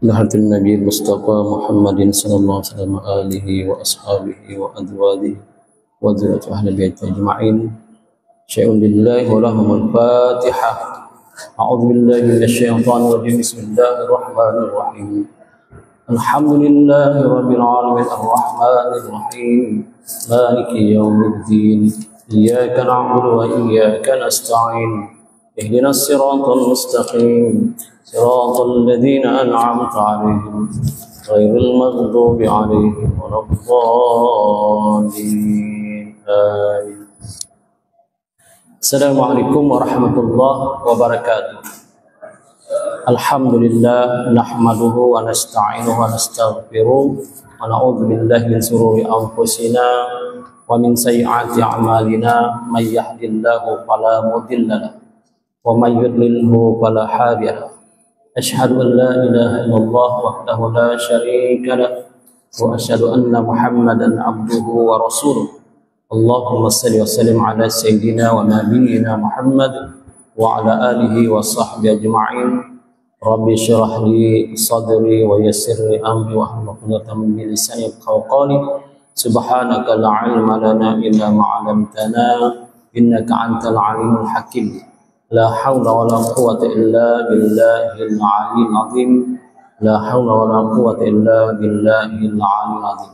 لحضرة النبي المصطفى محمد صلى الله عليه وسلم آله وأصحابه وأزواجه وذريته أهل بيته أجمعين. شيء لله ولهم الفاتحة. أعوذ بالله من الشيطان الرجيم. بسم الله الرحمن الرحيم. الحمد لله رب العالمين الرحمن الرحيم مالك يوم الدين إياك نعبد وإياك نستعين اهدنا الصراط المستقيم صراط الذين أنعمت عليهم غير المغضوب عليهم ولا الضالين آمين. Assalamualaikum warahmatullahi wabarakatuh. Alhamdulillah nahmaduhu wa nasta'inuhu wa nastaghfiruh wa na'udzu billahi min shururi anfusina wa min sayyiati a'malina may yahdihillahu fala mudilla lahu wa may yudlilhu fala hadiya lahu. Asyhadu an la ilaha illallah wahdahu la syarika lahu wa asyhadu anna Muhammadan abduhu wa rasuluh. Allahumma salli wa sallim ala sayyidina wa nabiyyina Muhammad wa ala alihi wa sahbihi ajma'in. Rabbi syrah li sadri wa yassir li amri wa hlul 'uqdatam min lisani yafqahu qawli. Subhanaka la 'ilma lana illa ma 'allamtana innaka antal 'alimul hakim. La haula wa la quwwata illa billahil 'aliyyil 'azim. La haula wa la quwwata illa billahil 'aliyyil 'azim.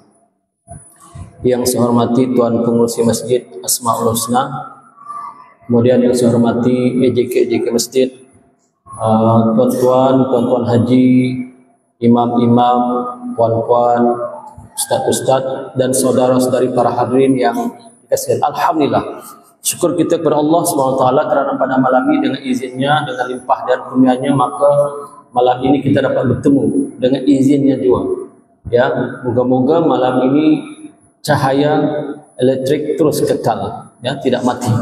Yang saya hormati Tuan Pengurusi Masjid Asmaul Husna, kemudian yang saya hormati EJK Masjid, tuan-tuan haji, imam-imam, puan-puan, ustaz-ustaz dan saudara-saudari para hadirin yang dikasihi. Alhamdulillah, syukur kita kepada Allah SWT kerana pada malam ini dengan izinnya, dengan limpah dan kurnianya, maka malam ini kita dapat bertemu dengan izinnya juga. Ya, moga-moga malam ini cahaya elektrik terus kekal, ya, tidak mati.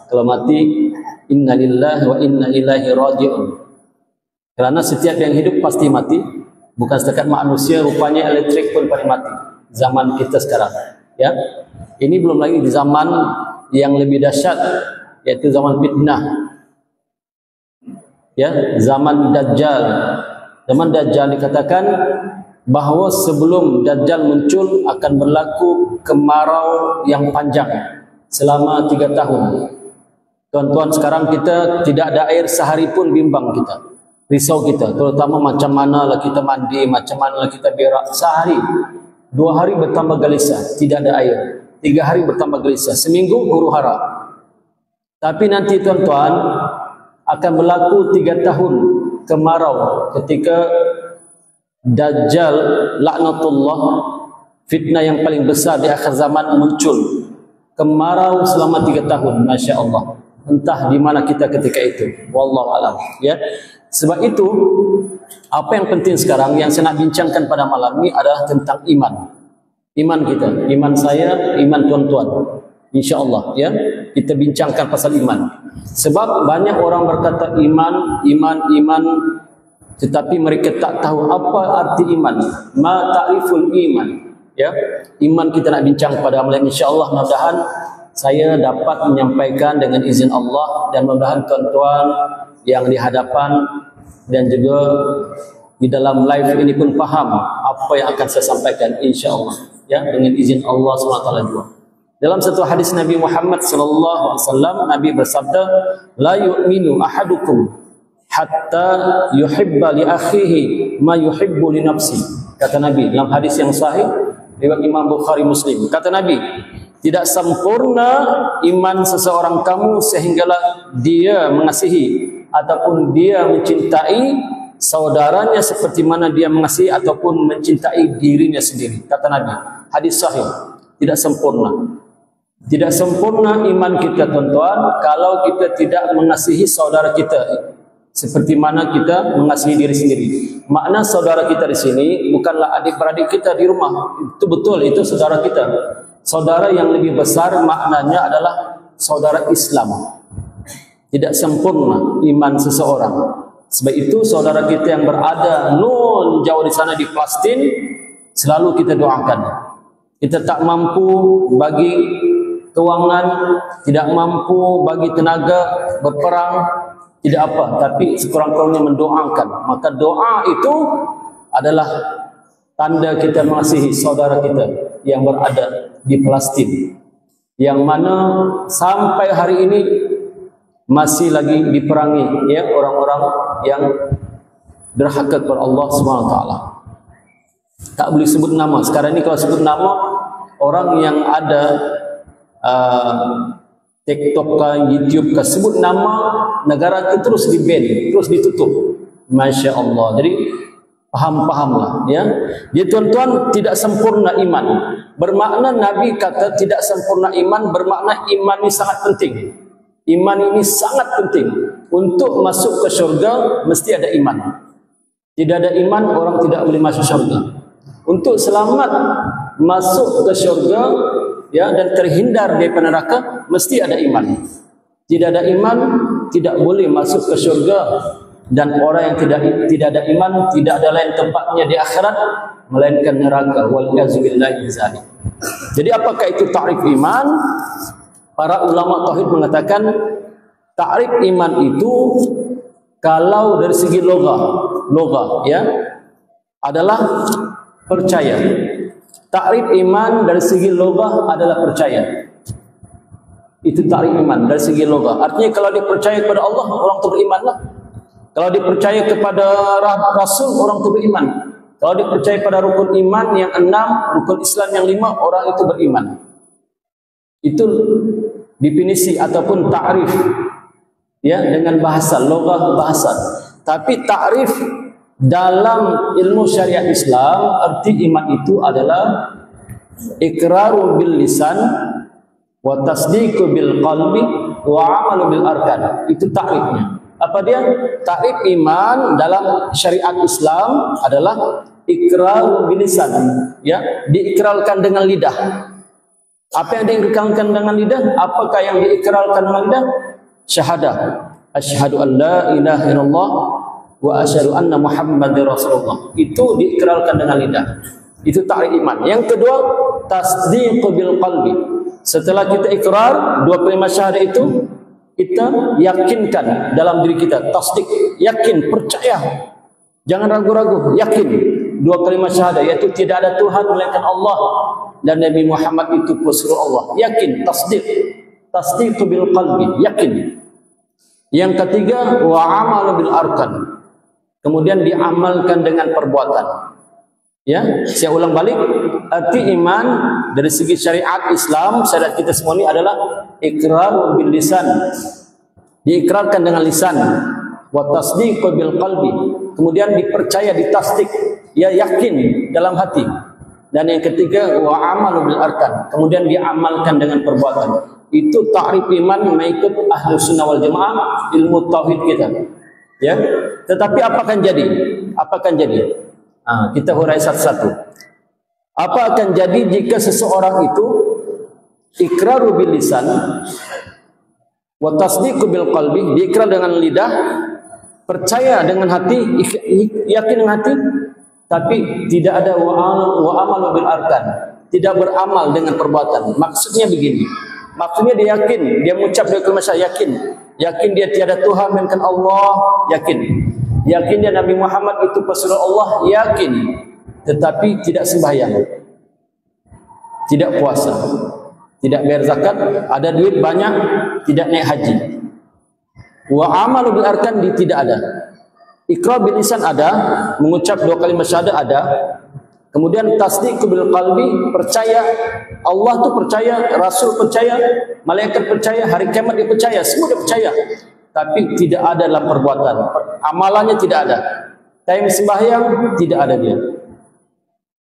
Kalau mati, innalillahi wa inna ilaihi raji'un. Karena setiap yang hidup pasti mati. Bukan setakat manusia, rupanya elektrik pun pada mati. Zaman kita sekarang, ya. Ini belum lagi di zaman yang lebih dahsyat, yaitu zaman fitnah. Ya, zaman Dajjal. Zaman Dajjal dikatakan bahawa sebelum Dajjal muncul akan berlaku kemarau yang panjang selama 3 tahun. Tuan-tuan, sekarang kita tidak ada air sehari pun, bimbang kita, risau kita, terutama macam manalah kita mandi, macam manalah kita berak. Sehari, 2 hari bertambah gelisah, tidak ada air. 3 hari bertambah gelisah, seminggu huru hara. Tapi nanti tuan-tuan akan berlaku 3 tahun kemarau ketika Dajjal laknatullah, fitnah yang paling besar di akhir zaman muncul. Kemarau selama 3 tahun, Masya Allah. Entah di mana kita ketika itu, wallahu alam, ya. Sebab itu apa yang penting sekarang yang saya nak bincangkan pada malam ini adalah tentang iman. Iman kita, iman saya, iman tuan-tuan. Insya-Allah, ya. Kita bincangkan pasal iman. Sebab banyak orang berkata iman, tetapi mereka tak tahu apa arti iman. Ma ta'riful iman, ya. Iman kita nak bincang pada malam, insya-Allah. Mudah-mudahan saya dapat menyampaikan dengan izin Allah, dan mudah-mudahan tuan-tuan yang di hadapan dan juga di dalam live ini pun faham apa yang akan saya sampaikan, insya-Allah, ya, dengan izin Allah SWT juga. Dalam satu hadis Nabi Muhammad SAW, Nabi bersabda, la yu'minu ahadukum hatta yuhibba li akhihi ma yuhibbu li nafsi. Kata Nabi dalam hadis yang sahih riwayat Imam Bukhari Muslim. Kata Nabi, tidak sempurna iman seseorang kamu sehinggalah dia mengasihi ataupun dia mencintai saudaranya seperti mana dia mengasihi ataupun mencintai dirinya sendiri. Kata Nabi, hadis sahih. Tidak sempurna. Tidak sempurna iman kita, tuan-tuan, kalau kita tidak mengasihi saudara kita seperti mana kita mengasihi diri sendiri. Makna saudara kita di sini bukanlah adik-beradik kita di rumah. Itu betul, itu saudara kita. Saudara yang lebih besar maknanya adalah saudara Islam. Tidak sempurna iman seseorang. Sebab itu saudara kita yang berada nun jauh di sana di Palestin, selalu kita doakan. Kita tak mampu bagi keuangan, tidak mampu bagi tenaga berperang, tidak apa, tapi sekurang-kurangnya mendoakan. Maka doa itu adalah tanda kita mengasihi saudara kita yang berada di Palestin, yang mana sampai hari ini masih lagi diperangi ya orang-orang yang derhaka kepada Allah SWT. Tak boleh sebut nama. Sekarang ini kalau sebut nama, orang yang ada TikTok ke YouTube ke sebut nama negara itu terus di-ban, terus ditutup. Masya Allah. Jadi paham-pahamlah ya. Jadi tuan-tuan, tidak sempurna iman. Bermakna Nabi kata tidak sempurna iman, bermakna iman ini sangat penting. Iman ini sangat penting. Untuk masuk ke syurga mesti ada iman. Tidak ada iman, orang tidak boleh masuk syurga. Untuk selamat masuk ke syurga ya, dan terhindar dari neraka mesti ada iman. Tidak ada iman, tidak boleh masuk ke syurga. Dan orang yang tidak ada iman, tidak ada lain tempatnya di akhirat melainkan neraka. Wal'iyazubillahi min dzalik. Jadi apakah itu ta'rif iman? Para ulama tauhid mengatakan ta'rif iman itu kalau dari segi logah ya adalah percaya. Ta'rif iman dari segi logah adalah percaya. Itu ta'rif iman dari segi logah. Artinya kalau dia percaya kepada Allah, orang itu berimanlah. Kalau dia percaya kepada Rasul, orang itu beriman. Kalau dia percaya pada rukun iman yang 6, rukun Islam yang 5, orang itu beriman. Itu definisi ataupun ta'rif ya, dengan bahasa logah bahasa. Tapi ta'rif dalam ilmu syariat Islam, arti iman itu adalah iqraru bil lisan wa tasdiqu bil qalbi wa amalu bil arkan. Itu ta'rifnya. Apa dia? Ta'rif iman dalam syariat Islam adalah iqraru bil lisan ya, diikrarkan dengan lidah. Apa yang diikrarkan dengan lidah? Apakah yang diikrarkan dengan lidah? Syahadah. Asyhadu an la ilaha illallah wa asyhadu anna Muhammadar Rasulullah. Itu diikrarkan dengan lidah. Itu ta'rif iman. Yang kedua, tasdiqu bil qalbi. Setelah kita ikrar dua kalimat syahadah itu, kita yakinkan dalam diri kita, tasdik, yakin, percaya. Jangan ragu-ragu, yakin dua kalimat syahadah, yaitu tidak ada Tuhan melainkan Allah dan Nabi Muhammad itu pesuruh Allah. Yakin, tasdik. Tasdiq bil qalbi, yakin. Yang ketiga, wa amalu bil arkan. Kemudian diamalkan dengan perbuatan. Ya, saya ulang balik, arti iman dari segi syariat Islam, syariat kita semua ini adalah iqrar bil lisan. Diikrarkan dengan lisan. Wa tasdiq bil qalbi. Kemudian dipercaya, ditasdik, ya yakin dalam hati. Dan yang ketiga, wa amalu bil arkan. Kemudian diamalkan dengan perbuatan. Itu ta'rif iman mengikut ahlu sunnah wal jamaah, ilmu tauhid kita. Ya, tetapi apa akan jadi? Apa akan jadi? Kita hurai satu-satu. Apa akan jadi jika seseorang itu iqraru bil lisan wa tasdiqu bil qalbi, diikrar dengan lidah, percaya dengan hati, yakin dengan hati, tapi tidak ada wa amalu bil arkan, tidak beramal dengan perbuatan. Maksudnya begini. Maksudnya dia yakin, dia mengucap dua kalimat syahadat, yakin dia tiada Tuhan melainkan Allah, yakin dia Nabi Muhammad itu pesuruh Allah, yakin, tetapi tidak sembahyang, tidak puasa, tidak bayar zakat, ada duit banyak, tidak naik haji. Wa amalu bil arkan tidak ada. Iqrar bil lisan ada, mengucap dua kalimat syahadat ada. Kemudian tasdiq bil qalbi, percaya Allah tu percaya, Rasul percaya, malaikat percaya, hari kiamat dia percaya, semua dia percaya. Tapi tidak ada dalam perbuatan, amalannya tidak ada. Time sembahyang tidak ada dia.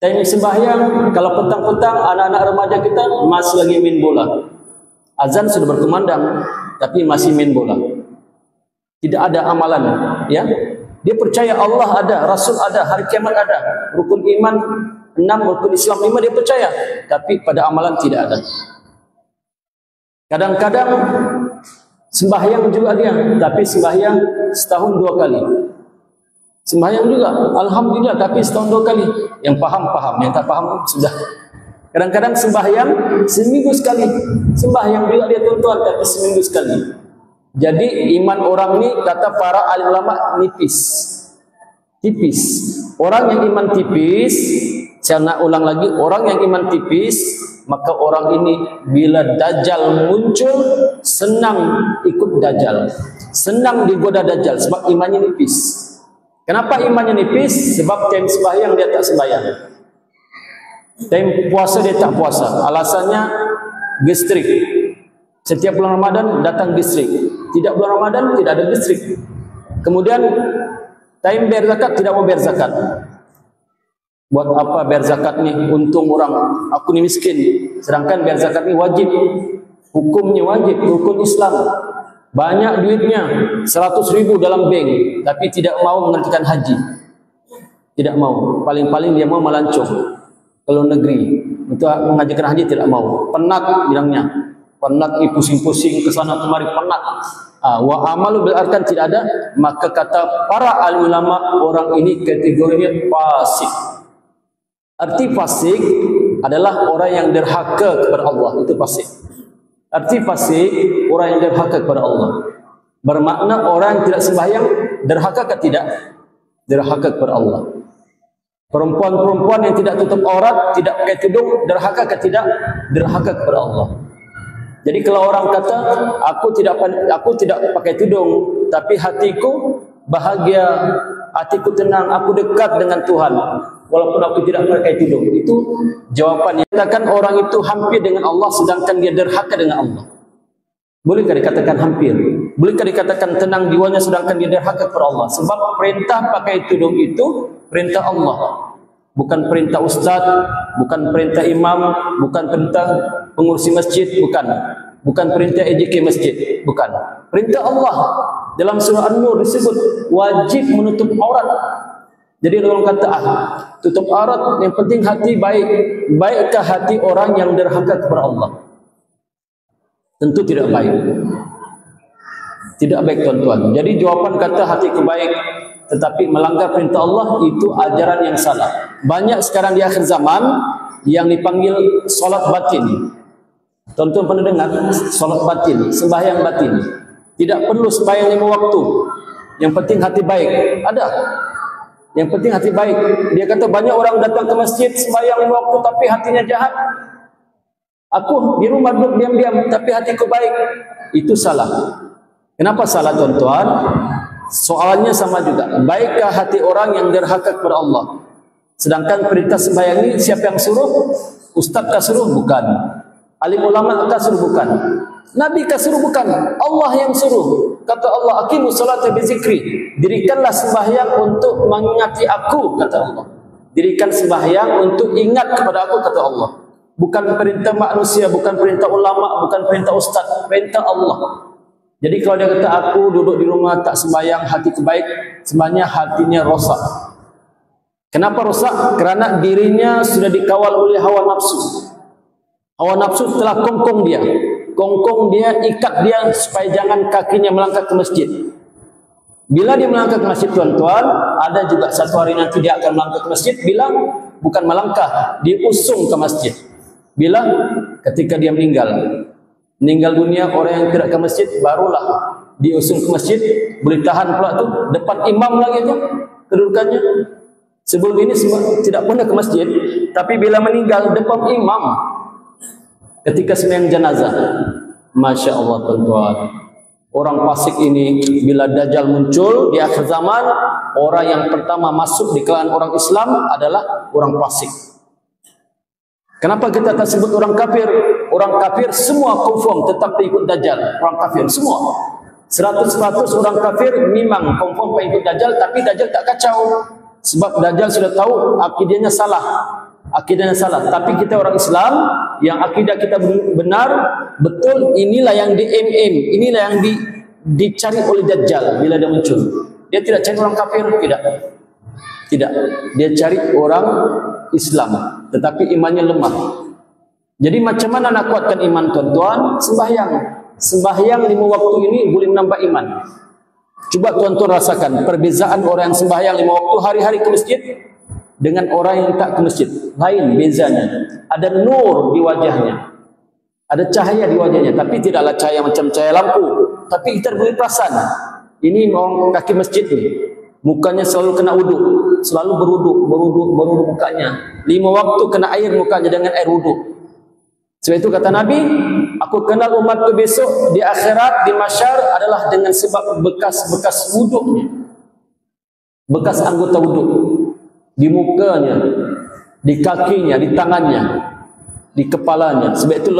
Time sembahyang, kalau petang-petang anak-anak remaja kita masih lagi main bola. Azan sudah berkumandang, tapi masih main bola. Tidak ada amalan, ya. Dia percaya Allah ada, Rasul ada, hari kiamat ada, rukun iman 6, rukun Islam 5 dia percaya, tapi pada amalan tidak ada. Kadang-kadang sembahyang juga dia, tapi sembahyang setahun 2 kali. Sembahyang juga, alhamdulillah, tapi setahun 2 kali. Yang paham, yang tak paham sudah. Kadang-kadang sembahyang seminggu sekali. Sembahyang juga dia tuan-tuan, tapi seminggu sekali. Jadi iman orang ini kata para alim ulama tipis. Orang yang iman tipis, saya nak ulang lagi, orang yang iman tipis, maka orang ini bila Dajjal muncul, senang ikut Dajjal, senang digoda Dajjal sebab imannya nipis. Kenapa imannya nipis? Sebab time sembahyang dia tak sembahyang, time puasa dia tak puasa. Alasannya gastrik. Setiap bulan Ramadan datang gastrik, tidak bulan Ramadan tidak ada gastrik. Kemudian time bayar zakat tidak mau bayar zakat. Buat apa bayar zakat ni? Untung orang, aku ni miskin. Sedangkan bayar zakat ni wajib. Hukumnya wajib, hukum Islam. Banyak duitnya, 100.000 dalam bank, tapi tidak mau mengerjakan haji. Tidak mau. Paling-paling dia mau melancong ke luar negeri. Untuk mengajarkan haji tidak mau. Penat bilangnya. Penat, pusing-pusing ke sana kemari, penat. Wa amalu bil arkan tidak ada, maka kata para alim ulama, orang ini kategorinya fasik. Arti fasik adalah orang yang derhaka kepada Allah, itu fasik. Arti fasik orang yang derhaka kepada Allah. Bermakna orang yang tidak sembahyang derhaka ke tidak? Derhaka kepada Allah. Perempuan-perempuan yang tidak tutup aurat, tidak pakai tudung, derhaka ke tidak? Derhaka kepada Allah. Jadi kalau orang kata aku tidak pakai tudung, tapi hatiku bahagia, hatiku tenang, aku dekat dengan Tuhan walaupun aku tidak pakai tudung, itu jawapannya. Katakan orang itu hampir dengan Allah sedangkan dia derhaka dengan Allah. Bolehkah dikatakan hampir? Bolehkah dikatakan tenang jiwanya sedangkan dia derhaka kepada Allah? Sebab perintah pakai tudung itu perintah Allah, bukan perintah ustaz, bukan perintah imam, bukan perintah pengurusi masjid, bukan perintah EJK masjid, bukan. Perintah Allah. Dalam surah An-Nur disebut wajib menutup aurat. Jadi orang kata tutup aurat, yang penting hati baik. Baikkah hati orang yang derhaka kepada Allah? Tentu tidak baik. Tidak baik tuan-tuan. Jadi jawapan kata hatiku baik tetapi melanggar perintah Allah, itu ajaran yang salah. Banyak sekarang di akhir zaman yang dipanggil solat batin. Tuan-tuan pernah dengar solat batin, sembahyang batin. Tidak perlu sembahyang 5 waktu. Yang penting hati baik. Ada. Yang penting hati baik. Dia kata banyak orang datang ke masjid sembahyang 5 waktu tapi hatinya jahat. Aku di rumah duduk diam-diam tapi hatiku baik. Itu salah. Kenapa salah tuan-tuan? Soalnya sama juga. Baikkah hati orang yang derhaka kepada Allah? Sedangkan perintah sembahyang ini siapa yang suruh? Ustaz kah suruh? Bukan. Alim ulama kah suruh? Bukan. Nabi kah suruh? Bukan. Allah yang suruh. Kata Allah, aqimus salata bi zikri. Dirikanlah sembahyang untuk mengingati aku, kata Allah. Dirikan sembahyang untuk ingat kepada aku, kata Allah. Bukan perintah manusia, bukan perintah ulama, bukan perintah ustaz, perintah Allah. Jadi kalau dia kata aku duduk di rumah tak sembahyang, hatiku baik, sebenarnya hatinya rosak. Kenapa rosak? Kerana dirinya sudah dikawal oleh hawa nafsu. Hawa nafsu telah kongkong dia. Kongkong dia, ikat dia supaya jangan kakinya melangkah ke masjid. Bila dia melangkah ke masjid tuan-tuan, ada juga satu hari nanti dia akan melangkah ke masjid, bilang bukan melangkah, diusung ke masjid. Bila? Ketika dia meninggal dunia, orang yang tidak ke masjid barulah diusung ke masjid, boleh tahan pula tu depan imam lagi tu kedudukannya. Sebelum ini tidak pernah ke masjid, tapi bila meninggal depan imam ketika sembahyang jenazah. Masya Allah tuan-tuan, orang fasik ini bila Dajjal muncul di akhir zaman, orang yang pertama masuk di kalangan orang Islam adalah orang fasik. Kenapa kita tak sebut orang kafir? Orang kafir semua confirm tetap ikut Dajjal. Orang kafir semua 100% orang kafir memang confirm ikut Dajjal, tapi Dajjal tak kacau. Sebab Dajjal sudah tahu akidahnya salah. Akidahnya salah. Tapi kita orang Islam yang akidah kita benar, betul, inilah yang inilah yang dicari oleh Dajjal bila dia muncul. Dia tidak cari orang kafir, tidak. Dia cari orang Islam, tetapi imannya lemah. Jadi macam mana nak kuatkan iman tuan-tuan? Sembahyang 5 waktu ini boleh menambah iman. Coba tuan-tuan rasakan perbezaan orang yang sembahyang 5 waktu hari-hari ke masjid dengan orang yang tak ke masjid. Lain bezanya. Ada nur di wajahnya, ada cahaya di wajahnya, tapi tidaklah cahaya macam cahaya lampu. Tapi kita boleh perasan ini orang kaki masjid ni mukanya selalu kena wuduk, selalu beruduk mukanya. 5 waktu kena air mukanya dengan air wuduk. Sebab itu kata Nabi, aku kenal umatku besok di akhirat, di masyar adalah dengan sebab bekas-bekas wuduknya. Bekas anggota wuduk. Di mukanya, di kakinya, di tangannya, di kepalanya. Sebab itu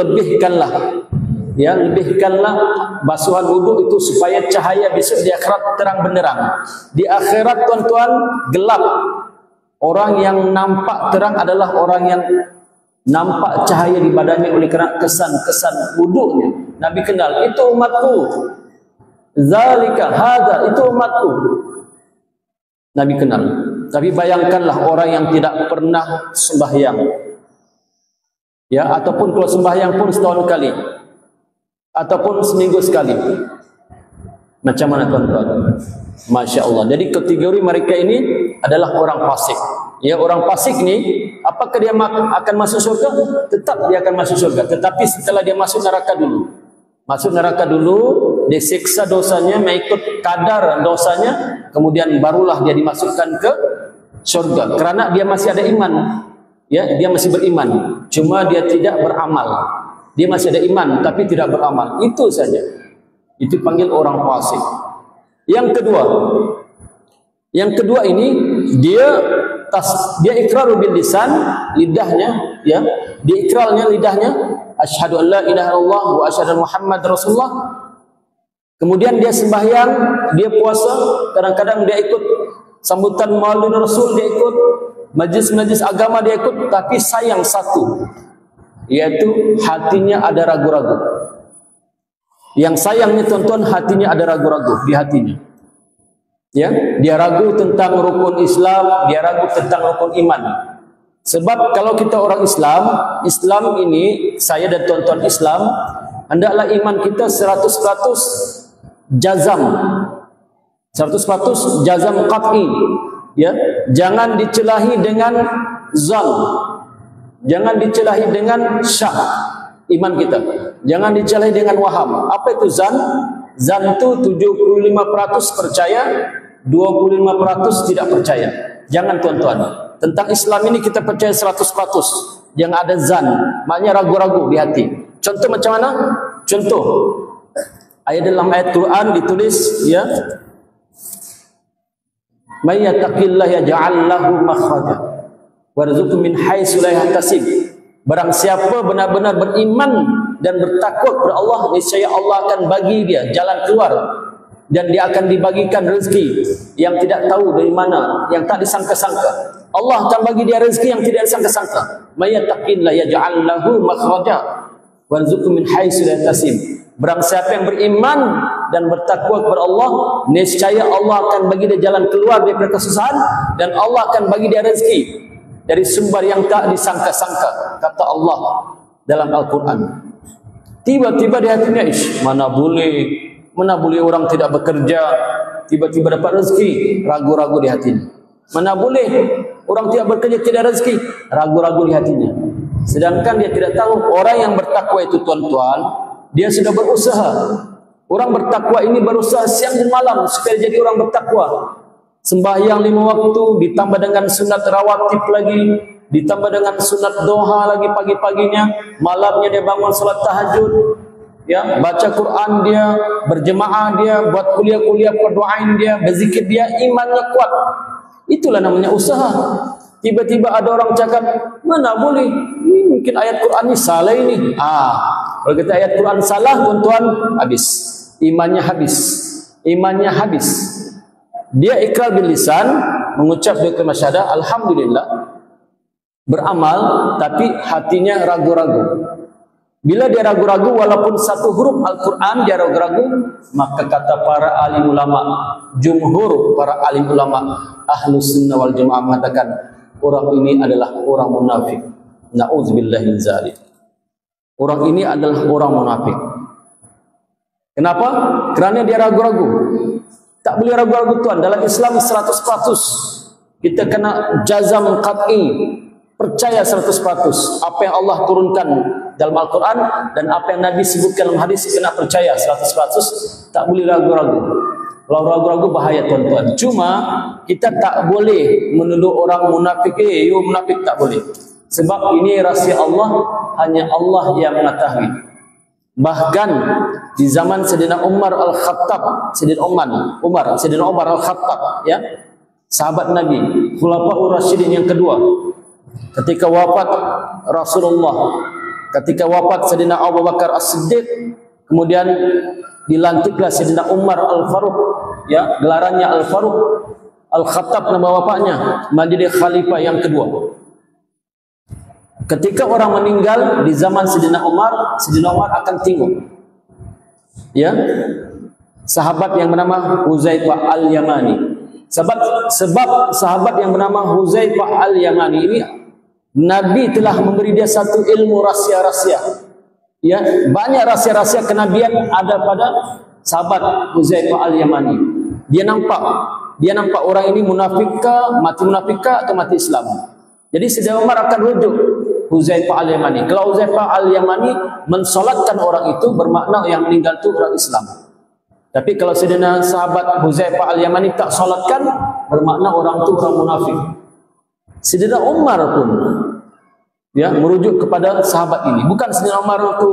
lebihkanlah basuhan wuduk itu supaya cahaya besok di akhirat terang benderang. Di akhirat tuan-tuan gelap. Orang yang nampak terang adalah orang yang nampak cahaya di badannya oleh kerana kesan-kesan wuduknya. Nabi kenal, itu umatku. Zalika hadza, itu umatku. Nabi kenal. Tapi bayangkanlah orang yang tidak pernah sembahyang. Ya, ataupun kalau sembahyang pun setahun kali. Ataupun seminggu sekali. Macam mana tuan-tuan? Masya Allah. Jadi kategori mereka ini adalah orang fasik. Ya, orang fasik ni, apakah dia akan masuk surga? Tetap dia akan masuk surga. Tetapi setelah dia masuk neraka dulu. Masuk neraka dulu, disiksa dosanya, mengikut kadar dosanya, kemudian barulah dia dimasukkan ke surga. Kerana dia masih ada iman. Ya, dia masih beriman. Cuma dia tidak beramal. Dia masih ada iman tapi tidak beramal. Itu saja. Itu panggil orang fasik. Yang kedua ini dia ikrar bil lisan, lidahnya, ya. Dia ikrarnya lidahnya, asyhadu an la ilaha illallah wa asyhadu Muhammad Rasulullah. Kemudian dia sembahyang, dia puasa, kadang-kadang dia ikut sambutan Maulid Rasul, dia ikut majlis-majlis agama, dia ikut, tapi sayang satu, yaitu hatinya ada ragu-ragu. Yang sayangnya tuan-tuan, hatinya ada ragu-ragu di hatinya. Ya, dia ragu tentang rukun Islam, dia ragu tentang rukun iman. Sebab kalau kita orang Islam, Islam ini, saya dan tuan-tuan Islam, hendaklah iman kita 100% jazam. 100% jazam qat'i. Ya, jangan dicelahi dengan zan. Jangan dicelahi dengan syak iman kita. Jangan dicelahi dengan waham. Apa itu zan? Zan itu 75% percaya, 25% tidak percaya. Jangan tuan-tuan. Tentang Islam ini kita percaya 100%. Jangan ada zan. Maknanya ragu-ragu di hati. Contoh macam mana? Contoh. Dalam ayat Quran ditulis, ya, may yattaqillah yaj'al lahu makhraja warzuqhu min haitsu la yahtasib. Barang siapa benar-benar beriman dan bertakwa kepada Allah, niscaya Allah akan bagi dia jalan keluar dan dia akan dibagikan rezeki yang tidak tahu dari mana, yang tak disangka-sangka. Allah akan bagi dia rezeki yang tidak disangka-sangka. May yattaqillah yaj'al lahu makhraja warzuqhu min haitsu la yahtasib. Barang siapa yang beriman dan bertakwa kepada Allah, niscaya Allah akan bagi dia jalan keluar dari kesusahan dan Allah akan bagi dia rezeki dari sumber yang tak disangka-sangka, kata Allah dalam Al-Quran. Tiba-tiba di hatinya, mana boleh orang tidak bekerja tiba-tiba dapat rezeki, ragu-ragu di hatinya. Mana boleh orang tidak bekerja tidak rezeki, ragu-ragu di hatinya. Sedangkan dia tidak tahu orang yang bertakwa itu tuan-tuan, dia sudah berusaha. Orang bertakwa ini berusaha siang dan malam supaya jadi orang bertakwa. Sembahyang 5 waktu, ditambah dengan sunat rawatib lagi, ditambah dengan sunat doha lagi pagi-paginya, malamnya dia bangun salat tahajud, ya, baca Quran dia, berjemaah dia, buat kuliah-kuliah, berdoain dia, berzikir dia, imannya kuat. Itulah namanya usaha. Tiba-tiba ada orang cakap, mana boleh, ini mungkin ayat Quran ini salah ini. Kalau kita ayat Quran salah, tuan-tuan, habis. Imannya habis. Imannya habis. Dia ikrar bil lisan, mengucap dua kalimat syahadah, alhamdulillah, beramal, tapi hatinya ragu-ragu. Bila dia ragu-ragu, walaupun satu huruf Al-Quran dia ragu-ragu, maka kata para alim ulama, jumhur para alim ulama, Ahlus Sunnah wal Jamaah mengatakan, orang ini adalah orang munafik. Na'udzubillahi min dzalik. Orang ini adalah orang munafik. Kenapa? Kerana dia ragu-ragu. Tak boleh ragu-ragu tuan. Dalam Islam 100%. Kita kena jazam qat'i. Percaya 100%. Apa yang Allah turunkan dalam Al-Quran dan apa yang Nabi sebutkan dalam hadis, kena percaya 100%. Tak boleh ragu-ragu. Kalau ragu-ragu bahaya tuan-tuan. Cuma kita tak boleh menuduh orang munafik, you munafik, tak boleh. Sebab ini rahsia Allah, hanya Allah yang mengetahui. Bahkan di zaman Sayyidina Umar Al-Khattab, Sayyidina Umar Al-Khattab, ya, sahabat Nabi, Khulafaur Rasyidin yang kedua, ketika wafat Rasulullah, ketika wafat Sayyidina Abu Bakar As-Siddiq, kemudian dilantiklah Sayyidina Umar Al-Faruq, ya, gelarannya Al-Faruq. Al-Khattab nama bapaknya, menjadi khalifah yang kedua. Ketika orang meninggal di zaman Sayyidina Umar akan tengok, ya, sahabat yang bernama Huzaifah Al-Yamani. Sebab sahabat yang bernama Huzaifah Al-Yamani ini, Nabi telah memberi dia satu ilmu rahsia-rahsia. Ya, banyak rahsia-rahsia kenabian ada pada sahabat Huzaifah Al-Yamani. Dia nampak orang ini munafikkah, mati munafikkah atau mati Islam. Jadi Sayyidina Umar akan rujuk Huzaifah Al-Yamani. Kalau Huzaifah Al-Yamani mensolatkan orang itu, bermakna yang meninggal itu orang Islam. Tapi kalau Sayyidina sahabat Huzaifah Al-Yamani tak solatkan, bermakna orang itu orang munafik. Sayyidina Umar pun, ya, merujuk kepada sahabat ini. Bukan Sayyidina Umar itu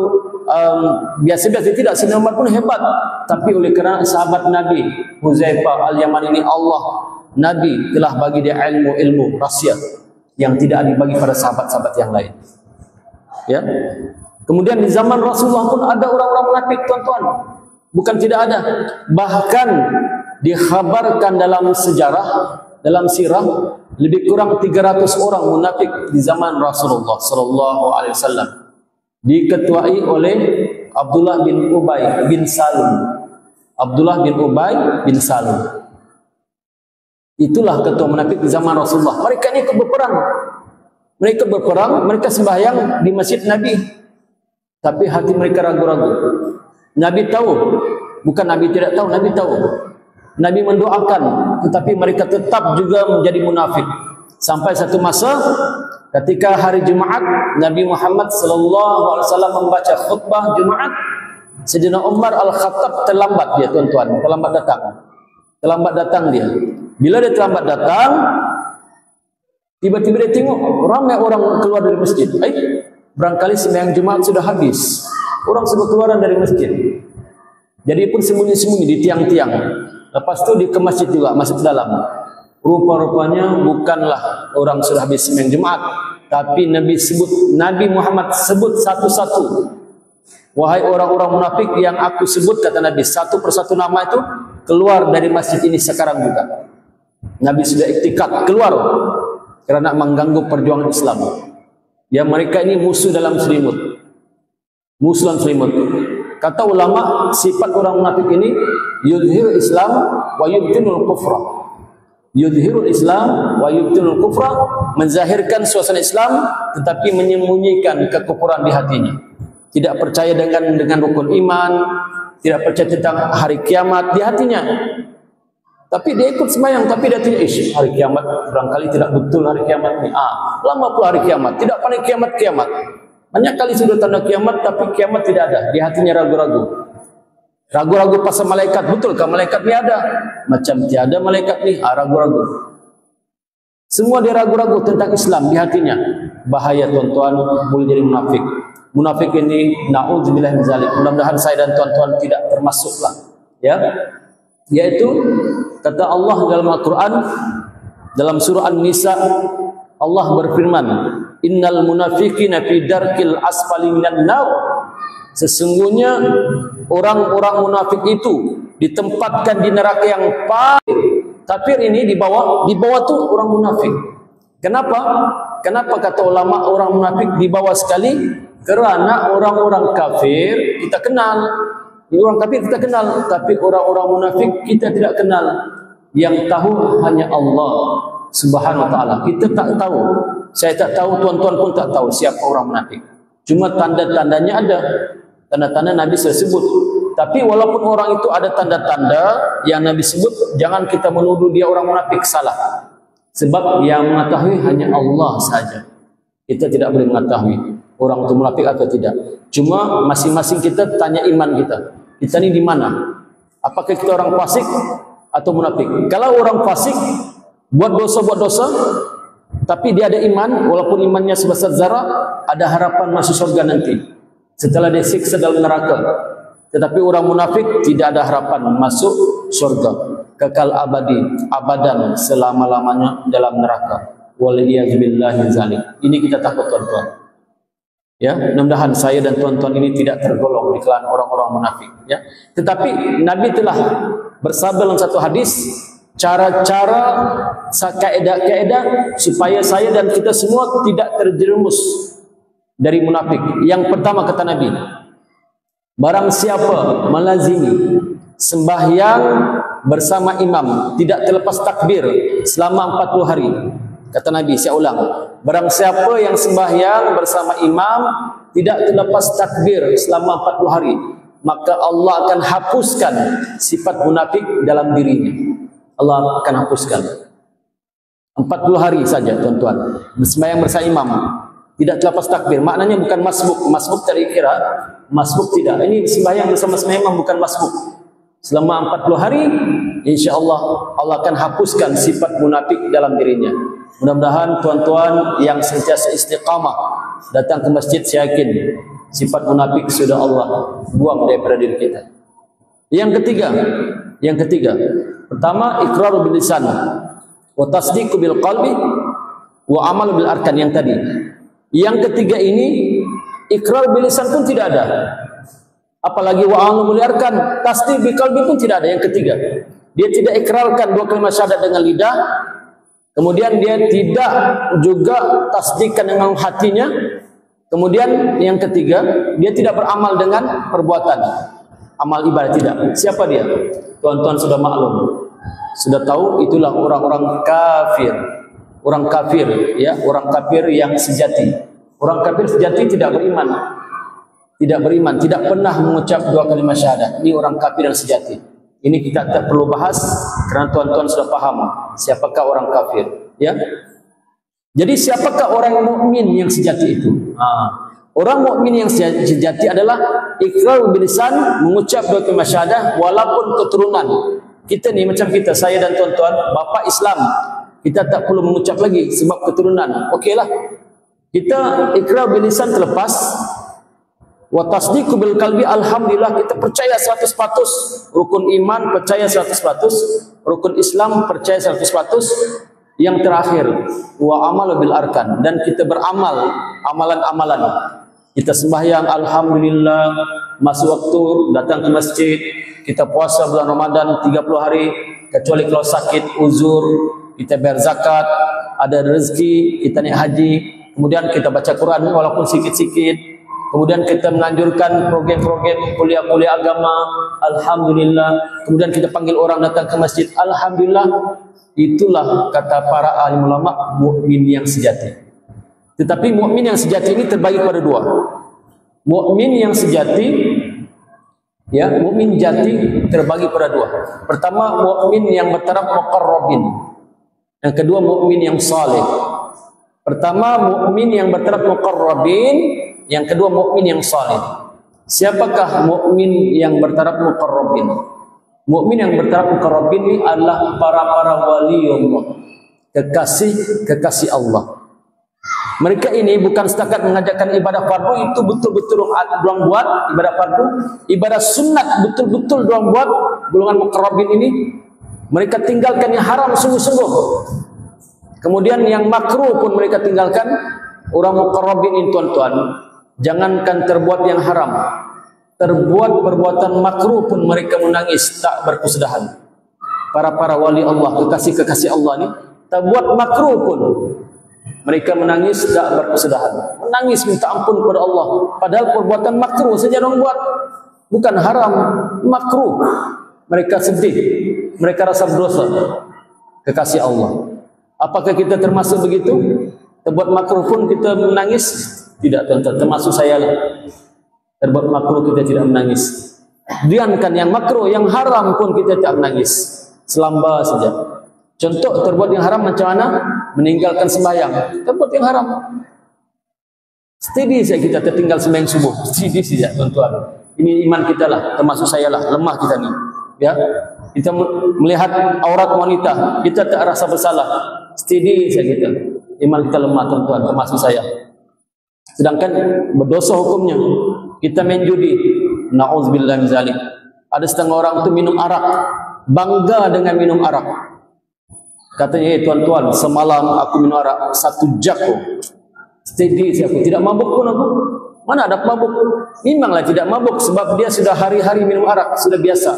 biasa-biasa, tidak. Sayyidina Umar pun hebat, tapi oleh kerana sahabat Nabi Huzaifah Al-Yamani ini, Nabi telah bagi dia ilmu rahsia yang tidak dibagi pada sahabat-sahabat yang lain. Ya. Kemudian di zaman Rasulullah pun ada orang-orang munafik, tuan-tuan. Bukan tidak ada. Bahkan dikhabarkan dalam sejarah, dalam sirah, lebih kurang 300 orang munafik di zaman Rasulullah sallallahu alaihi wasallam, diketuai oleh Abdullah bin Ubay bin Salul. Abdullah bin Ubay bin Salul. Itulah ketua munafik di zaman Rasulullah. Mereka ini ikut berperang. Mereka sembahyang di masjid Nabi. Tapi hati mereka ragu-ragu. Nabi tahu. Bukan Nabi tidak tahu, Nabi tahu. Nabi mendoakan, tetapi mereka tetap juga menjadi munafik. Sampai satu masa ketika hari Jumaat, Nabi Muhammad sallallahu alaihi wasallam membaca khutbah Jumaat, Sayyidina Umar Al-Khattab terlambat dia, tuan-tuan, terlambat datang dia. Bila dia terlambat datang, tiba-tiba dia tengok ramai orang keluar dari masjid. Barangkali sembahyang Jumaat sudah habis. Orang sudah keluar dari masjid. Jadi pun sembunyi-sembunyi di tiang-tiang. Lepas tu dia ke masjid juga, masuk ke dalam. Rupa-rupanya bukanlah orang sudah habis sembahyang Jumaat, tapi Nabi Muhammad sebut satu-satu. Wahai orang-orang munafik yang aku sebut, kata Nabi, satu persatu nama itu keluar dari masjid ini sekarang juga. Nabi sudah iktikad keluar kerana mengganggu perjuangan Islam. Ya, mereka ini musuh dalam selimut. Musuh dalam selimut. Kata ulama, sifat orang munafik ini yudhirul Islam wa yubtinul kufra. Yudhirul Islam wa yubtinul kufra, menzahirkan suasana Islam tetapi menyembunyikan kekufuran di hatinya. Tidak percaya dengan rukun iman, tidak percaya tentang hari kiamat di hatinya. Tapi dia ikut sembahyang, tapi dia tidak, hari kiamat barangkali tidak betul hari kiamat ni. Lama pula hari kiamat, tidak pandai kiamat. Banyak kali sudah tanda kiamat, tapi kiamat tidak ada. Di hatinya ragu-ragu. Ragu-ragu pasal malaikat, betulkah malaikat ni ada? Macam tiada malaikat ni, ragu-ragu. Semua dia ragu-ragu tentang Islam di hatinya. Bahaya, tuan-tuan, boleh jadi munafik. Munafik ini, na'udzubillah min zalik. Mudah-mudahan saya dan tuan-tuan tidak termasuklah. Ya, yaitu kata Allah dalam Al-Quran, dalam surah An-Nisa, Allah berfirman, innal munafiqina fi darkil asfali minan nar. Sesungguhnya orang-orang munafik itu ditempatkan di neraka yang paling. Kafir ini di bawah tu orang munafik. Kenapa kata ulama orang munafik di bawah sekali? Kerana orang-orang kafir kita kenal. Orang kafir kita kenal, tapi orang-orang munafik kita tidak kenal. Yang tahu hanya Allah Subhanahu wa taala. Kita tak tahu. Saya tak tahu, tuan-tuan pun tak tahu siapa orang munafik. Cuma tanda-tandanya ada. Tanda-tanda Nabi sebut. Tapi walaupun orang itu ada tanda-tanda yang Nabi sebut, jangan kita menuduh dia orang munafik, salah. Sebab yang mengetahui hanya Allah saja. Kita tidak boleh mengetahui orang itu munafik atau tidak. Cuma masing-masing kita tanya iman kita. Kita ni di mana? Apakah kita orang fasik atau munafik? Kalau orang fasik buat dosa, tapi dia ada iman, walaupun imannya sebesar zarah, ada harapan masuk surga nanti setelah disiksa dalam neraka. Tetapi orang munafik tidak ada harapan masuk surga, kekal abadi, abadan, selama-lamanya dalam neraka. Waliyahzubillahi zalik. Ini kita takut, tuan-tuan. Ya, mudah-mudahan saya dan tuan-tuan ini tidak tergolong di kalangan orang-orang munafik. Ya, tetapi Nabi telah bersabda dalam satu hadis, cara-cara, kaedah-kaedah supaya saya dan kita semua tidak terjerumus dari munafik. Yang pertama kata Nabi, barang siapa melazimi sembahyang bersama imam tidak terlepas takbir selama 40 hari. Kata Nabi, saya ulang, barang siapa yang sembahyang bersama imam tidak terlepas takbir selama 40 hari, maka Allah akan hapuskan sifat munafik dalam dirinya. Allah akan hapuskan. 40 hari saja, tuan-tuan. Sembahyang bersama imam tidak terlepas takbir. Maknanya bukan masbuk. Masbuk tadi kira, masbuk tidak. Ini sembahyang bersama imam bukan masbuk. Selama 40 hari, insya-Allah Allah akan hapuskan sifat munafik dalam dirinya. Mudah-mudahan tuan-tuan yang sentiasa istiqamah datang ke masjid, saya yakin sifat munafik sudah Allah buang daripada diri kita. Yang ketiga, pertama iqraru bil lisan wa tasdiqu bil qalbi wa amal bil arkan yang tadi. Yang ketiga ini iqrar bil lisan pun tidak ada. Apalagi wa amal bil arkan, tasdiq bil qalbi pun tidak ada. Yang ketiga, dia tidak ikrarkan dua kalimat syahadat dengan lidah. Kemudian dia tidak juga tasdikkan dengan hatinya. Kemudian yang ketiga, dia tidak beramal dengan perbuatan. Amal ibadah tidak. Siapa dia? Tuan-tuan sudah maklum. Sudah tahu, itulah orang-orang kafir. Orang kafir, ya, orang kafir yang sejati. Orang kafir sejati tidak beriman. Tidak beriman, tidak pernah mengucap dua kalimat syahadat. Ini orang kafir yang sejati. Ini kita tak perlu bahas karena tuan-tuan sudah paham siapakah orang kafir, ya. Jadi siapakah orang mukmin yang sejati itu? Orang mukmin yang sejati adalah iqrar bil lisan, mengucap dua kalimat syahadah walaupun keturunan. Kita ni macam kita, saya dan tuan-tuan, bapa Islam, kita tak perlu mengucap lagi sebab keturunan. Okeylah. Kita iqrar bil lisan terlepas. Wa tasdiqu bil qalbi, alhamdulillah kita percaya 100%, rukun iman percaya 100%, rukun Islam percaya 100%. Yang terakhir, wa amal bil arkan, dan kita beramal amalan-amalan. Kita sembahyang alhamdulillah, masuk waktu, datang ke masjid, kita puasa bulan Ramadan 30 hari kecuali kalau sakit, uzur, kita bayar zakat, ada rezeki, kita naik haji, kemudian kita baca Quran walaupun sikit-sikit. Kemudian kita menganjurkan program-program kuliah-kuliah agama, alhamdulillah. Kemudian kita panggil orang datang ke masjid, alhamdulillah. Itulah kata para alim ulama mukmin yang sejati. Tetapi mukmin yang sejati ini terbagi pada dua. Mukmin yang sejati, ya, mukmin jati terbagi pada dua. Pertama, mukmin yang bertaraf muqarrabin. Yang kedua, mukmin yang saleh. Pertama, mukmin yang bertaraf muqarrabin. Yang kedua, mukmin yang saleh. Siapakah mukmin yang bertaraf muqarrabin? Mukmin yang bertaraf muqarrabin ini adalah para wali Allah, kekasih Allah. Mereka ini bukan setakat mengajarkan ibadah fardu, itu betul-betul dorang buat ibadah fardu, ibadah sunat betul-betul dorang buat. Golongan muqarrabin ini mereka tinggalkan yang haram sungguh-sungguh. Kemudian yang makruh pun mereka tinggalkan. Orang muqarrabin ini, tuan-tuan, jangankan terbuat yang haram, terbuat perbuatan makruh pun mereka menangis tak berkesudahan. Para wali Allah, kekasih-kekasih Allah ni, terbuat makruh pun mereka menangis tak berkesudahan. Menangis minta ampun kepada Allah, padahal perbuatan makruh saja orang buat, bukan haram, makruh. Mereka sedih, mereka rasa berdosa. Kekasih Allah. Apakah kita termasuk begitu? Terbuat makruh pun kita menangis? Tidak, tuan-tuan, termasuk saya lah. Terbuat makruh kita tidak menangis. Diankan yang makruh, yang haram pun kita tidak menangis. Selamba saja. Contoh terbuat yang haram macam mana? Meninggalkan sembahyang. Terbuat yang haram. Steady saja kita tertinggal sembahyang subuh. Steady saja, tuan-tuan. Ini iman kita lah, termasuk saya lah. Lemah kita ni. Ya, kita melihat aurat wanita, kita tak rasa bersalah. Steady saja kita. Iman kita lemah, tuan-tuan, termasuk saya. Sedangkan berdosa hukumnya. Kita main judi, na'udzubillah min zalik. Ada setengah orang tu minum arak, bangga dengan minum arak. Katanya, tuan-tuan, semalam aku minum arak 1 jam. Steady saja aku, tidak mabuk pun aku. Mana ada mabuk? Memanglah tidak mabuk sebab dia sudah hari-hari minum arak, sudah biasa.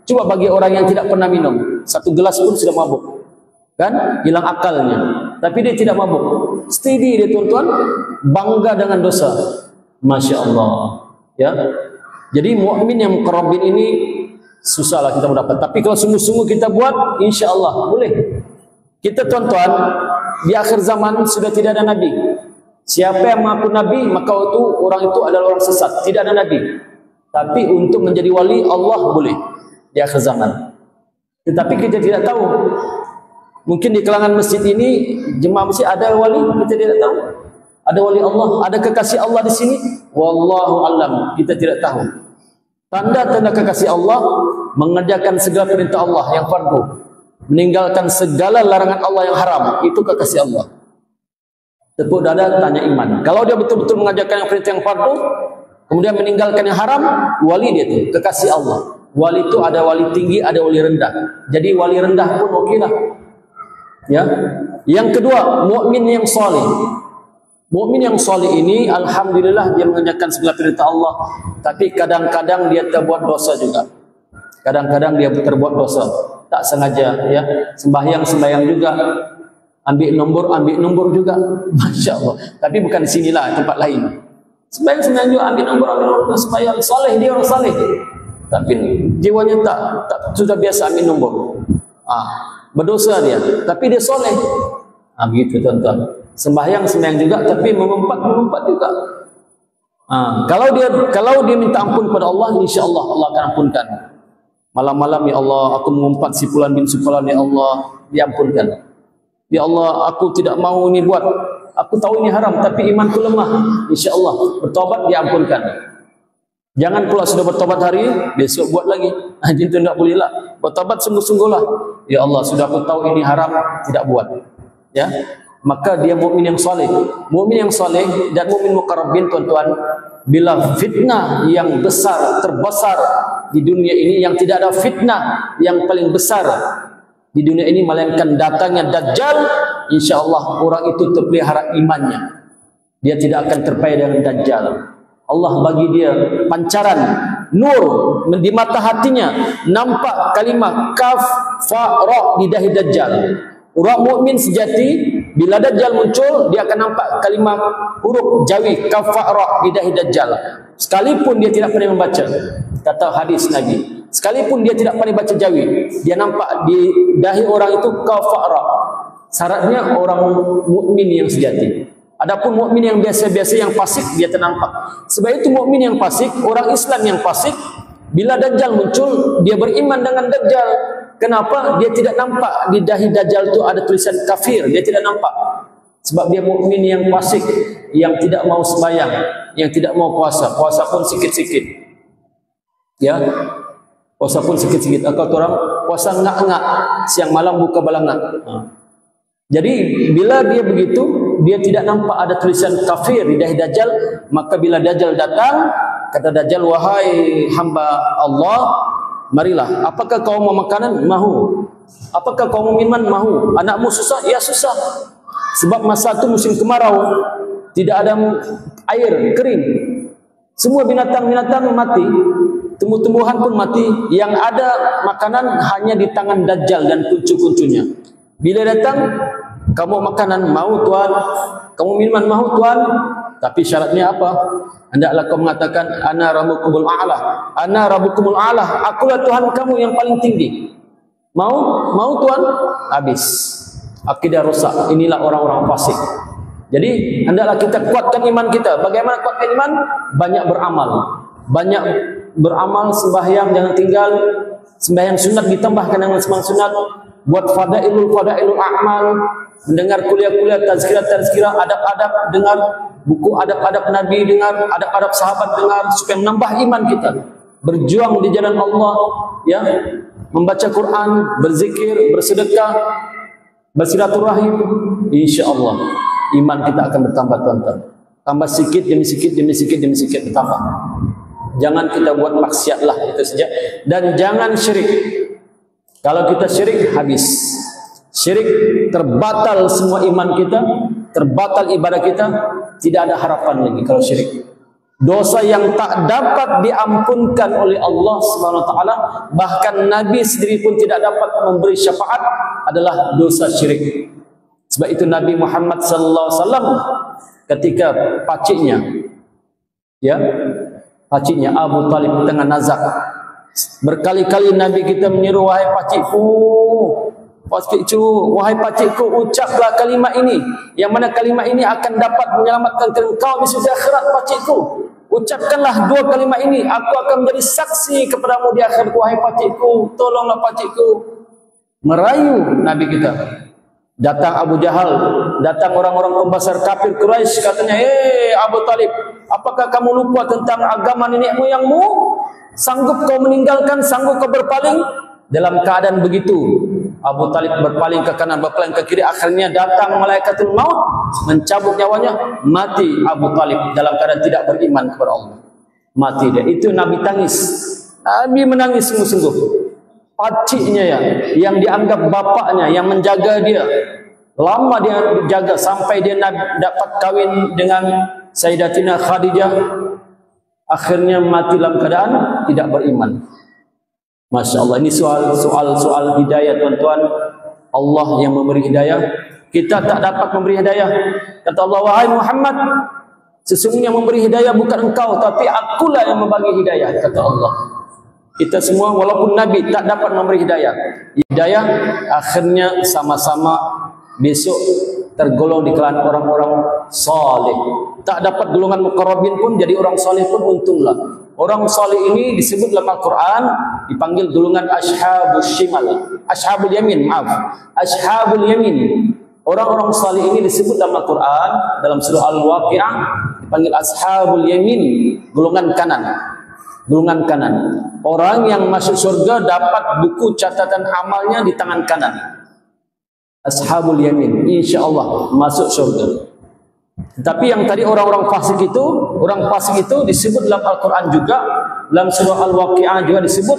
Coba bagi orang yang tidak pernah minum, 1 gelas pun sudah mabuk, kan? Hilang akalnya. Tapi dia tidak mabuk, steady dia, tuan-tuan, bangga dengan dosa. Masya Allah, ya. Jadi mukmin yang muqarrabin ini susahlah kita mendapat. Tapi kalau sungguh-sungguh kita buat, insya Allah boleh. Kita, tuan-tuan, di akhir zaman sudah tidak ada nabi. Siapa yang mengaku nabi, maka orang itu adalah orang sesat. Tidak ada nabi. Tapi untuk menjadi wali Allah boleh di akhir zaman. Tetapi kita tidak tahu. Mungkin di kalangan masjid ini, jemaah masjid ada wali, kita tidak tahu. Ada wali Allah, ada kekasih Allah di sini. Wallahu alam, kita tidak tahu. Tanda-tanda kekasih Allah, mengerjakan segala perintah Allah yang fardu, meninggalkan segala larangan Allah yang haram, itu kekasih Allah. Tepuk dada, tanya iman. Kalau dia betul-betul mengerjakan yang perintah yang fardu, kemudian meninggalkan yang haram, wali dia itu, kekasih Allah. Wali itu ada wali tinggi, ada wali rendah. Jadi wali rendah pun okeylah. Ya. Yang kedua, mukmin yang saleh. Mukmin yang saleh ini, alhamdulillah, dia mengerjakan segala perintah Allah. Tapi kadang-kadang dia terbuat dosa juga. Kadang-kadang dia terbuat dosa, tak sengaja. Ya. Sembahyang juga. Ambil nombor juga. Masya Allah. Tapi bukan di sinilah, tempat lain. Sembahyang juga, ambil nombor, sembahyang. Saleh, dia orang saleh. Tapi jiwanya tak sudah biasa ambil nombor. Berdosa dia, tapi dia soleh. Begitu, tuan-tuan. Sembahyang juga, tapi mengumpat juga. Kalau dia minta ampun kepada Allah, insya Allah Allah akan ampunkan. Malam-malam, ya Allah, aku mengumpat si fulan bin Fulan, ya Allah, diampunkan. Ya Allah, aku tidak mau ini buat. Aku tahu ini haram, tapi imanku lemah. Insya Allah bertobat, diampunkan. Jangan pula sudah bertobat hari, besok buat lagi. Itu tidak boleh lah. Bertobat sungguh-sungguhlah. Ya Allah, sudah aku tahu ini haram, tidak buat. Ya, maka dia mukmin yang saleh. Mukmin yang saleh dan mukmin muqarrabin, tuan-tuan, bila fitnah yang besar, terbesar di dunia ini, yang tidak ada fitnah yang paling besar di dunia ini melainkan datangnya Dajjal, insya Allah orang itu terpelihara imannya. Dia tidak akan terpayah dengan Dajjal. Allah bagi dia pancaran nur di mata hatinya, nampak kalimah kaf fa ra di dahi Dajjal. Orang mukmin sejati bila Dajjal muncul, dia akan nampak kalimah huruf jawi kaf fa ra di dahi Dajjal. Sekalipun dia tidak pernah membaca, kata hadis Nabi, sekalipun dia tidak pernah baca jawi, dia nampak di dahi orang itu kaf fa ra. Syaratnya orang mukmin yang sejati. Adapun mukmin yang biasa-biasa, yang fasik, dia ternampak. Sebab itu mukmin yang fasik, orang Islam yang fasik, bila Dajjal muncul, dia beriman dengan Dajjal. Kenapa? Dia tidak nampak di dahi Dajjal itu ada tulisan kafir, dia tidak nampak. Sebab dia mukmin yang fasik, yang tidak mau sembahyang, yang tidak mau puasa, puasa pun sikit-sikit. Ya, puasa pun sikit-sikit. Atau orang puasa ngak-ngak, siang malam buka balangak. Jadi bila dia begitu, dia tidak nampak ada tulisan kafir di dahi Dajjal. Maka bila Dajjal datang, kata Dajjal, wahai hamba Allah, marilah. Apakah kau mau makanan? Mahu. Apakah kau mau minuman? Mahu. Anakmu susah? Ya susah. Sebab masa itu musim kemarau, tidak ada air, kering. Semua binatang-binatang mati, tumbuh-tumbuhan pun mati. Yang ada makanan hanya di tangan Dajjal dan kuncu-kuncunya. Bila datang, kamu makanan mau tuan, kamu minuman mau tuan, tapi syaratnya apa? Hendaklah kau mengatakan ana rabbukumul a'la, ana rabbukumul a'la, akulah Tuhan kamu yang paling tinggi. Mau tuan, habis. Akidah rosak. Inilah orang-orang fasik. Jadi hendaklah kita kuatkan iman kita. Bagaimana kuatkan iman? Banyak beramal. Banyak beramal, sembahyang jangan tinggal. Sembahyang sunat ditambahkan dengan sembahyang sunat. Buat fadailul a'mal, mendengar kuliah-kuliah tazkirah, adab-adab, dengar buku adab-adab Nabi, dengar adab-adab sahabat, dengar supaya menambah iman kita. berjuang di jalan Allah, ya, membaca Quran, berzikir, bersedekah, bersilaturahim, insyaallah iman kita akan bertambah, tuan-tuan. Tambah sedikit demi sedikit demi sedikit demi sedikit bertambah. Jangan kita buat maksiatlah, itu saja. Dan jangan syirik. Kalau kita syirik, habis. Syirik, terbatal semua iman kita, terbatal ibadah kita, tidak ada harapan lagi kalau syirik. Dosa yang tak dapat diampunkan oleh Allah Subhanahu wa taala, bahkan Nabi sendiri pun tidak dapat memberi syafaat, adalah dosa syirik. Sebab itu Nabi Muhammad sallallahu alaihi wasallam ketika pakciknya, ya, pakciknya Abu Talib tengah nazak, berkali-kali Nabi kita menyeru, wahai pakcikku, wahai pakcikku, ucaplah kalimat ini, yang mana kalimat ini akan dapat menyelamatkan engkau di sisi akhirat. Pakcikku, ucapkanlah dua kalimat ini, aku akan menjadi saksi kepadamu di akhirat. Wahai pakcikku, tolonglah pakcikku. Merayu Nabi kita. Datang Abu Jahal, datang orang-orang pembesar kafir Quraisy, katanya, Abu Talib, apakah kamu lupa tentang agama nenek moyangmu? Sanggup kau meninggalkan, sanggup kau berpaling? Dalam keadaan begitu, Abu Talib berpaling ke kanan, berpaling ke kiri, akhirnya datang malaikatul maut, mencabut nyawanya, mati Abu Talib dalam keadaan tidak beriman kepada Allah. Mati dia. Itu Nabi tangis. Nabi menangis sungguh-sungguh. Pakciknya ya, yang dianggap bapaknya, yang menjaga dia, lama dia jaga sampai dia dapat kawin dengan Sayyidatina Khadijah, akhirnya mati dalam keadaan tidak beriman. Masya Allah, ini soal hidayah, tuan-tuan. Allah yang memberi hidayah, kita tak dapat memberi hidayah. Kata Allah, wahai Muhammad, sesungguhnya memberi hidayah bukan engkau, tapi akulah yang membagi hidayah, kata Allah. Kita semua walaupun Nabi tak dapat memberi hidayah, akhirnya sama-sama besok tergolong di kalangan orang-orang saleh. Tak dapat golongan muqarrabin pun jadi orang saleh pun untunglah. Orang saleh ini disebut dalam Al-Quran, dipanggil golongan ashabus shimal, ashabul yamin, ashabul yamin. Orang-orang saleh ini disebut dalam Al-Quran, dalam surah Al-Waqi'ah, dipanggil ashabul yamin, golongan kanan. Golongan kanan. Orang yang masuk surga dapat buku catatan amalnya di tangan kanan. Ashabul yamin, insyaallah masuk surga. Tapi yang tadi orang fasik itu disebut dalam Al-Quran juga, dalam surah Al-Waqi'ah juga disebut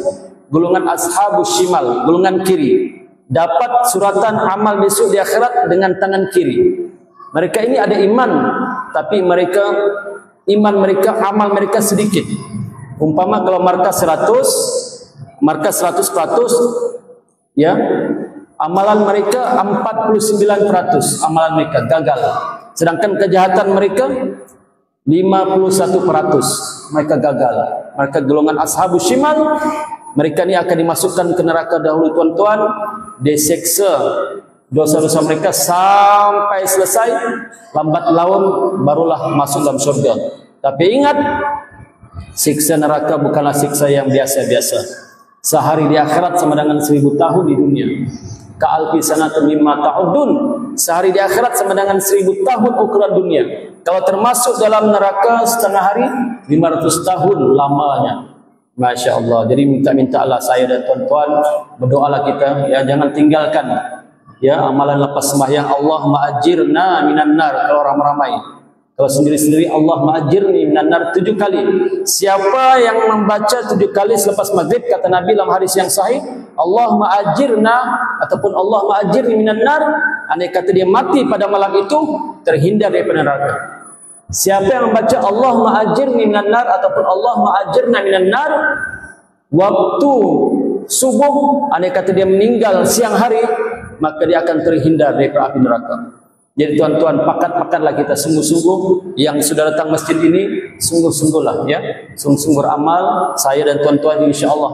golongan ashabus shimal, golongan kiri. Dapat suratan amal besok di akhirat dengan tangan kiri. Mereka ini ada iman, tapi iman mereka, amal mereka sedikit. Umpama kalau markas 100%, ya, amalan mereka 49%, amalan mereka gagal. Sedangkan kejahatan mereka 51%, mereka gagal. Mereka golongan ashabus shimal. Mereka ini akan dimasukkan ke neraka dahulu, tuan-tuan, diseksa dosa-dosa mereka sampai selesai, lambat laun barulah masuk dalam surga. Tapi ingat, siksa neraka bukanlah siksa yang biasa-biasa. Sehari di akhirat sama dengan 1000 tahun di dunia. Ka'alfi sanatin mimma ta'udun. Sehari di akhirat sama dengan 1000 tahun ukuran dunia. Kalau termasuk dalam neraka setengah hari, 500 tahun lamanya. Masya Allah. Jadi minta-mintalah saya dan tuan-tuan, berdoalah kita, ya, jangan tinggalkan, ya, amalan lepas sembahyang. Allah ma'ajirna minan nar, kalau ramai-ramai. Kalau sendiri-sendiri, Allah ma'ajirni minan nar 7 kali. Siapa yang membaca 7 kali selepas maghrib, kata Nabi dalam hadis yang sahih, Allah ma'ajirna ataupun Allah ma'ajirni minan nar, andai kata dia mati pada malam itu, terhindar daripada neraka. Siapa yang membaca Allah ma'ajirni minan nar ataupun Allah ma'ajirna minan nar waktu subuh, andai kata dia meninggal siang hari, maka dia akan terhindar daripada api neraka. Jadi tuan-tuan, pakat-pakatlah kita sungguh-sungguh yang sudah datang masjid ini, sungguh-sungguhlah, ya, sungguh-sungguh beramal. Saya dan tuan-tuan insyaallah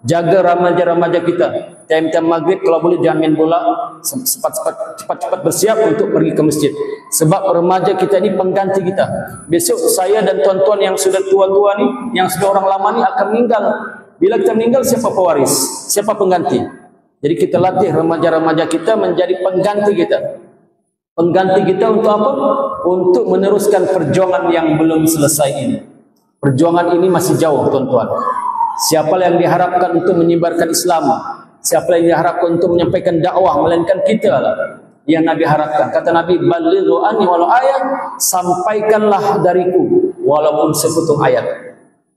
jaga remaja-remaja kita. Time-time maghrib kalau boleh jangan main bola, cepat-cepat bersiap untuk pergi ke masjid. Sebab remaja kita ini pengganti kita. Besok saya dan tuan-tuan yang sudah tua-tua ni, yang sudah orang lama ni akan meninggal. Bila kita meninggal, siapa pewaris? Siapa pengganti? Jadi kita latih remaja-remaja kita menjadi pengganti kita. Pengganti kita untuk apa? Untuk meneruskan perjuangan yang belum selesai ini. Perjuangan ini masih jauh, tuan-tuan. Siapa yang diharapkan untuk menyebarkan Islam, siapa yang diharapkan untuk menyampaikan dakwah, melainkan kita lah yang Nabi harapkan. Kata Nabi, balighu anni walau ayat, sampaikanlah dariku walaupun sepotong ayat.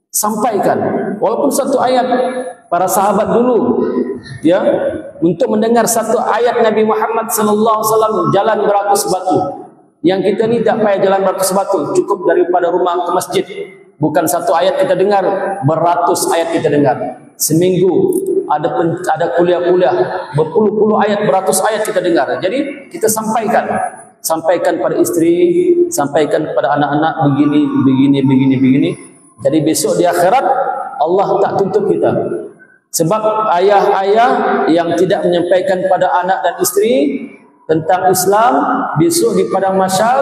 Sampaikan walaupun satu ayat. Para sahabat dulu ya, untuk mendengar satu ayat Nabi Muhammad sallallahu alaihi wasallam jalan beratus batu. Yang kita ni tak payah jalan beratus batu, cukup daripada rumah ke masjid. Bukan satu ayat kita dengar, beratus ayat kita dengar. Seminggu ada kuliah-kuliah, berpuluh-puluh ayat, beratus ayat kita dengar. Jadi kita sampaikan pada istri, sampaikan kepada anak-anak, begini. Jadi besok di akhirat Allah tak tuntut kita. Sebab ayah-ayah yang tidak menyampaikan pada anak dan istri tentang Islam, besok di padang mahsyar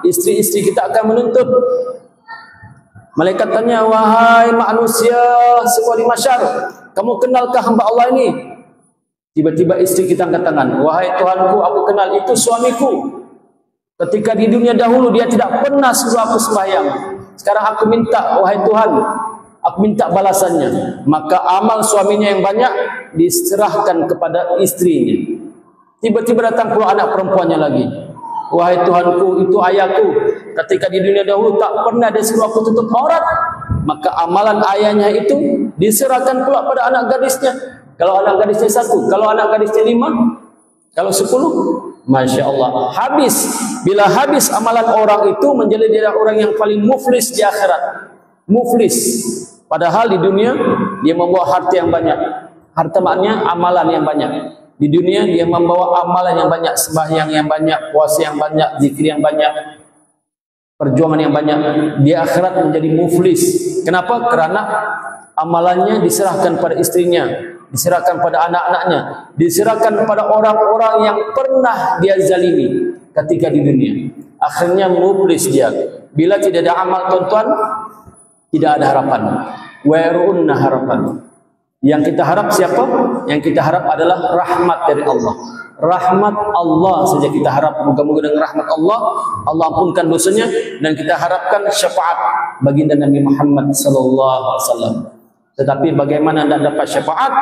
istri-istri kita akan menuntut. Malaikat tanya, wahai manusia semua di mahsyar, kamu kenalkah hamba Allah ini? Tiba-tiba istri kita angkat tangan, wahai Tuhanku, aku kenal, itu suamiku. Ketika di dunia dahulu dia tidak pernah suruh aku sembahyang. Sekarang aku minta, wahai Tuhan, aku minta balasannya. Maka amal suaminya yang banyak diserahkan kepada istrinya. Tiba-tiba datang pula anak perempuannya lagi. Wahai Tuhanku, itu ayahku. Ketika di dunia dahulu tak pernah dia suruh aku tutup aurat. Maka amalan ayahnya itu diserahkan pula pada anak gadisnya. Kalau anak gadisnya 1, kalau anak gadisnya 5, kalau 10, Masya Allah. Habis. Bila habis amalan orang itu, menjadi dia orang yang paling muflis di akhirat. Muflis. Padahal di dunia dia membawa harta yang banyak. Harta maknanya amalan yang banyak. Di dunia dia membawa amalan yang banyak, sembahyang yang banyak, puasa yang banyak, zikir yang banyak, perjuangan yang banyak. Di akhirat menjadi muflis. Kenapa? Kerana amalannya diserahkan pada istrinya, diserahkan pada anak-anaknya, diserahkan pada orang-orang yang pernah dia zalimi ketika di dunia. Akhirnya muflis dia. Bila tidak ada amal, tuan-tuan, tidak ada harapan. Wairunna harapan. Yang kita harap siapa? Yang kita harap adalah rahmat dari Allah. Rahmat Allah saja kita harap. Moga-moga dengan rahmat Allah, Allah ampunkan dosanya, dan kita harapkan syafaat baginda Nabi Muhammad sallallahu alaihi wasallam. Tetapi bagaimana tidak dapat syafaat?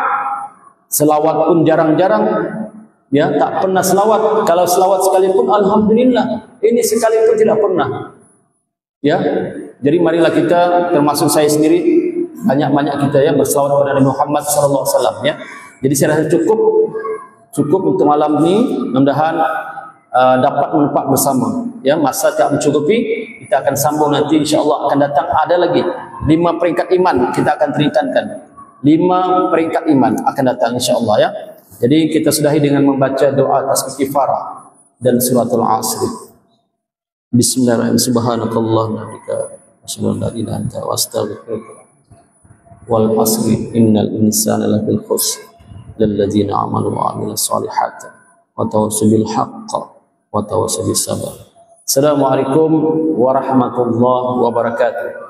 Selawat pun jarang-jarang. Ya, tak pernah selawat. Kalau selawat sekalipun, alhamdulillah. Ini sekalipun tidak pernah. Ya. Jadi marilah kita, termasuk saya sendiri, banyak-banyak kita ya berselawat kepada Nabi Muhammad sallallahu alaihi wasallam ya. Jadi saya rasa cukup untuk malam ini. Mudah-mudahan dapat menempat bersama ya. Masa tak mencukupi, kita akan sambung nanti insyaallah. Akan datang ada lagi 5 peringkat iman kita akan tingkatkan. 5 peringkat iman akan datang insyaallah ya. Jadi kita sudahi dengan membaca doa tasbih kifarah dan suratul asr. Bismillahirrahmanirrahim. Subhanakallahumma wa bihamdika asyhadu an la ilaha illa anta astaghfiruka wal asri innal insana lafil khusr lilladzina amanu wa amilus solihati wa tawassaw bil haqq wa tawassaw bis sabr. Assalamualaikum warahmatullahi wabarakatuh.